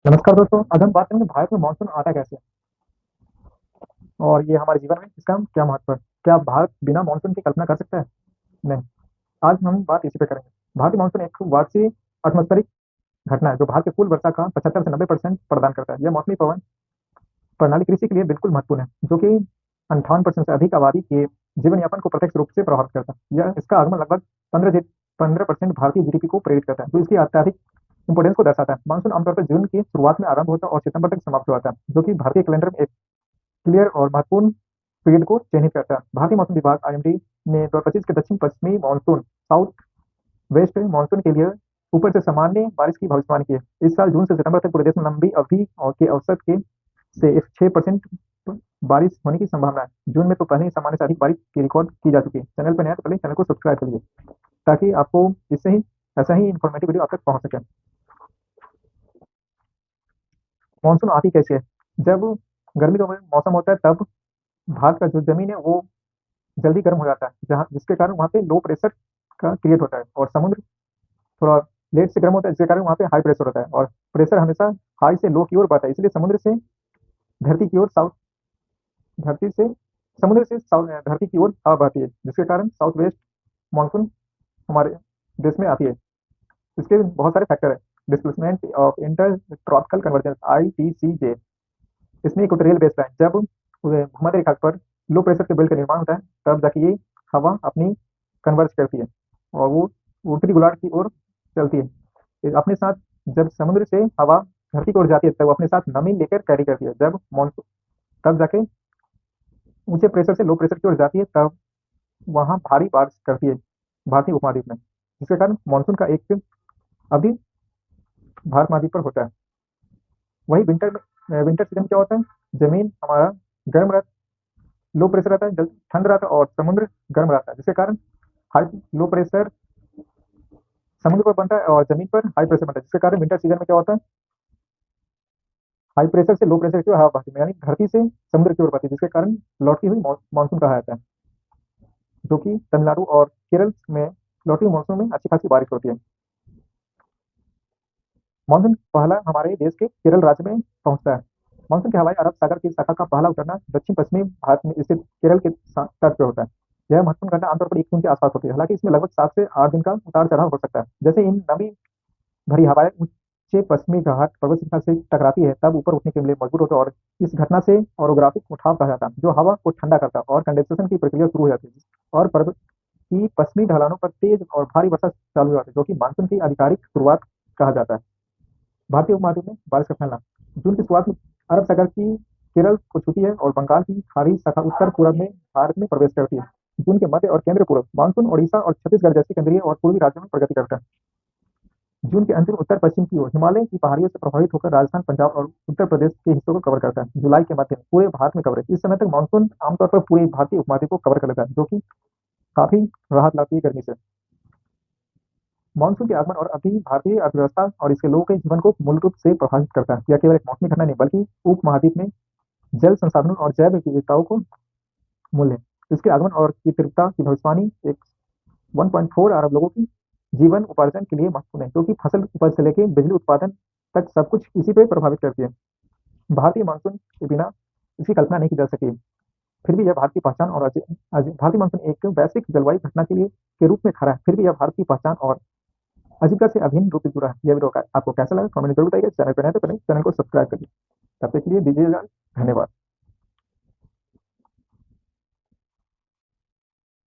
नमस्कार दोस्तों। आज हम बात करेंगे भारत में मानसून आता कैसे है और ये हमारे जीवन में इसका क्या महत्व है। क्या भारत बिना मानसून की कल्पना कर सकता है? नहीं। आज हम बात इसी पे करेंगे। भारतीय मानसून एक वार्षिक एटमॉस्फेरिक घटना है जो भारत के कुल वर्षा का 75 से 90% प्रदान करता है। यह मौसमी पवन प्रणाली कृषि के लिए बिल्कुल महत्वपूर्ण है, जो कि 58% से अधिक आबादी के जीवन यापन को प्रत्यक्ष रूप से प्रभावित करता है। यह इसका आगमन लगभग 15% भारतीय जीडीपी को प्रेरित करता है, जो इसकी अत्यधिक इंपोर्टेंस को दर्शाता है। मानसून आमतौर पर जून की शुरुआत में आरंभ होता है और सितंबर तक समाप्त हो जाता है, जो कि भारतीय कैलेंडर में एक क्लियर और महत्वपूर्ण पीरियड को चिन्हित करता है। भारतीय मौसम विभाग आईएमडी ने 2025 के दक्षिण पश्चिमी मानसून साउथ वेस्ट मानसून के लिए ऊपर से सामान्य बारिश की भविष्यवाणी की है। इस साल जून से सितंबर तक पूरे देश में लंबी अवधि और के औसत के से 6% बारिश होने की संभावना है। जून में तो पहले ही सामान्य से अधिक बारिश की रिकॉर्ड की जा चुकी है। चैनल पर नया तो पहले चैनल को सब्सक्राइब करिए, ताकि आपको इससे ही ऐसा ही इन्फॉर्मेटिव वीडियो आप तक पहुंच सके। मानसून आती कैसे है? जब गर्मी का मौसम होता है, तब भारत का जो जमीन है वो जल्दी गर्म हो जाता है, जहाँ जिसके कारण वहाँ पे लो प्रेशर का क्रिएट होता है और समुद्र थोड़ा लेट से गर्म होता है, जिसके कारण वहाँ पे हाई प्रेशर होता है और प्रेशर हमेशा हाई से लो की ओर बढ़ता है। इसलिए समुद्र से धरती की ओर साउथ धरती से समुद्र से धरती की ओर हवा बहती है, जिसके कारण साउथ वेस्ट मानसून हमारे देश में आती है। इसके बहुत सारे फैक्टर है। Displacement of inter tropical convergence ITCJ। इसमें एक रेल बेस्ड है। जब भूमध्य रेखा पर लो प्रेशर के बेल्ट का निर्माण होता है, तब जाके ये हवा अपनी कन्वर्ज करती है और वो उत्तरी गोलार्ध की ओर चलती है। ये अपने साथ जब समुद्र से हवा धरती की ओर जाती है, तब वो अपने साथ नमी लेकर कैरी करती है। जब मानसून तब जाके ऊंचे प्रेशर से लो प्रेशर की ओर जाती है, तब वहां भारी बारिश करती है भारतीय उपमहाद्वीप में, जिसके कारण मानसून का एक अभी भारत महाद्वीप पर होता है। वही विंटर सीजन क्या होता है? जमीन हमारा गर्म रहता, लो प्रेशर रहता है, ठंड रहता है और समुद्र गर्म रहता है, जिसके कारण हाई लो प्रेशर समुद्र पर बनता है और जमीन पर हाई प्रेशर बनता है, जिसके कारण विंटर सीजन में क्या होता है? हाई प्रेशर से लो प्रेशर की ओर हवा बहती है, यानी धरती से समुद्र की ओर बहती है, जिसके कारण लौटती हुई मानसून कहा जाता है, जो कि तमिलनाडु और केरल में लौटती हुई मानसून में अच्छी खासी बारिश होती है। मानसून पहला हमारे देश के केरल राज्य में पहुंचता है। मानसून की हवाएं अरब सागर की शाखा का पहला उतरना दक्षिण पश्चिमी भारत में स्थित केरल के तट पर होता है। यह महत्वपूर्ण घटना आमतौर पर 1 जून के आसपास होती है। हालांकि इसमें लगभग 7 से 8 दिन का उतार चढ़ाव हो सकता है। जैसे इन नमी भरी हवाएं ऊंचे पश्चिमी घाट पर्वत श्रृंखला से टकराती है, तब ऊपर उठने के लिए मजबूर होते हैं और इस घटना से ऑरोग्राफिक उठाव कहा जाता है, जो हवा को ठंडा करता है और कंडेंसेशन की प्रक्रिया शुरू हो जाती है और पर्वत की पश्चिमी ढलानों पर तेज और भारी वर्षा चालू हो जाती है, जो कि मानसून की आधिकारिक शुरुआत कहा जाता है। भारतीय उपमहाद्वीप में बारिश का फैलना जून की शुरुआत में अरब सागर की केरल को छूती है और बंगाल की खाड़ी शाखा उत्तर पूर्व में भारत में प्रवेश करती है। जून के मध्य और केंद्र पूर्व मानसून ओडिशा और छत्तीसगढ़ जैसे केंद्रीय और पूर्वी राज्यों में प्रगति करता है। जून के अंतिम उत्तर पश्चिम की ओर हिमालय की पहाड़ियों से प्रभावित होकर राजस्थान, पंजाब और उत्तर प्रदेश के हिस्सों को कवर करता है। जुलाई के मध्य में पूरे भारत में कवरेज। इस समय तक मानसून आमतौर पर पूरे भारतीय उपमहाद्वीप को कवर कर लेता है, जो कि काफी राहत लाती है गर्मी से। मानसून के आगमन और अभी भारतीय अर्थव्यवस्था और इसके लोगों के जीवन को मूल रूप से प्रभावित करता है। यह केवल एक मौसमी घटना नहीं, बल्कि उपमहाद्वीप में जल संसाधनों और जैव विविधताओं को मूल्य है। इसके आगमन और की तीव्रता की भविष्यवाणी एक 1.4 अरब लोगों की जीवन उपार्जन के लिए महत्वपूर्ण है, क्योंकि फसल उपज से लेकर बिजली उत्पादन तक सब कुछ इसी पे प्रभावित करती है। भारतीय मानसून के बिना इसकी कल्पना नहीं की जा सकी। फिर भी यह भारत की पहचान और भारतीय मानसून एक वैश्विक जलवायु घटना के रूप में खड़ा है। फिर भी यह भारत की पहचान और आजीविका से अभिन्न रूप से जुड़ा है। यह वीडियो आपको कैसा लगा कमेंट जरूर बताइए। चैनल पर नए तो चैनल को सब्सक्राइब करिए। तब तक के लिए दीजिएगा, धन्यवाद।